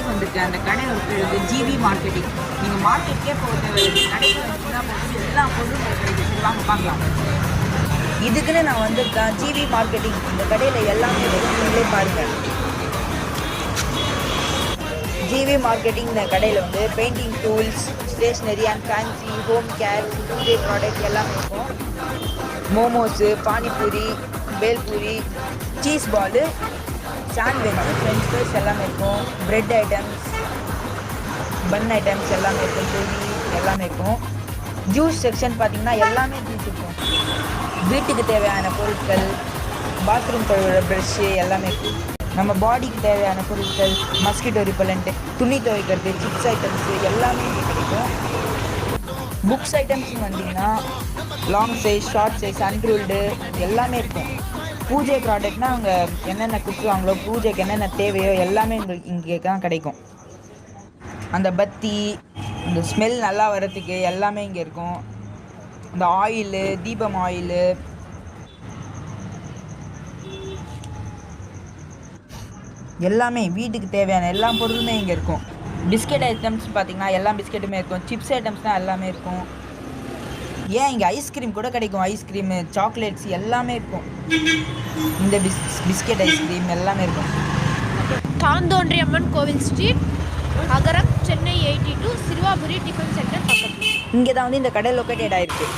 கடைக்கு வந்திருக்கேன். அந்த கடை இருக்கிறது ஜிவி மார்க்கெட்டிங். நீங்கள் மார்க்கெட்டுக்கே போக தேவையில்லை, கடைக்கு வந்துச்சுன்னா போட்டு எல்லா பொருளும் கிடைக்கும். சரி வாங்க பார்க்கலாம். இதுக்குன்னு நான் வந்திருக்கேன் ஜிவி மார்க்கெட்டிங். இந்த கடையில் எல்லாமே நீங்களே பாருங்கள். ஜிவி மார்க்கெட்டிங் இந்த கடையில் painting tools, stationery and fancy, home care, puja product எல்லாமே இருக்கும். Momos, panipuri, bhelpuri, cheese ball, sandwich, French fries எல்லாமே இருக்கும். ப்ரெட் ஐட்டம்ஸ், பன் ஐட்டம்ஸ் எல்லாமே இருக்கும். டெல்லி எல்லாமே இருக்கும். ஜூஸ் செக்ஷன் பார்த்திங்கன்னா எல்லாமே ஜூஸ் இருக்கும். வீட்டுக்கு தேவையான பொருட்கள், பாத்ரூம் கழுவுற ப்ரஷ்ஷு எல்லாமே இருக்கும். நம்ம பாடிக்கு தேவையான பொருட்கள், மஸ்கிட்டோ ரிப்பலண்ட்டு, துணி துவைக்கிறது, சிப்ஸ் ஐட்டம்ஸு எல்லாமே இங்கே கிடைக்கும். புக்ஸ் ஐட்டம்ஸ் வந்தீங்கன்னா long size, short size, unruled எல்லாமே இருக்கும். பூஜை ப்ராடக்ட்னால் அவங்க என்னென்ன கொடுத்துருவாங்களோ, பூஜைக்கு என்னென்ன தேவையோ எல்லாமே இங்கே தான் கிடைக்கும். அந்த பத்தி, இந்த ஸ்மெல் நல்லா வர்றதுக்கு எல்லாமே இங்கே இருக்கும். இந்த ஆயிலு, தீபம் ஆயிலு, எல்லாமே வீட்டுக்கு தேவையான எல்லா பொருளுமே இங்கே இருக்கும். பிஸ்கெட் ஐட்டம்ஸ் பார்த்திங்கன்னா எல்லா பிஸ்கெட்டுமே இருக்கும். சிப்ஸ் ஐட்டம்ஸ்னால் எல்லாமே இருக்கும். ஏன் இங்கே ஐஸ்கிரீம் கூட கிடைக்கும். ஐஸ்கிரீமு, சாக்லேட்ஸ் எல்லாமே இருக்கும். இந்த பிஸ்கெட் ஐஸ்கிரீம் எல்லாமே இருக்கும். தாந்தோன்றியம்மன் கோவில் ஸ்ட்ரீட், அகரம், சென்னை 82, சிறுவாபுரி டிஃபன் சென்டர் பக்கத்தில். இங்கே தான் இந்த கடை லொக்கேட்டட் ஆகிருக்கு.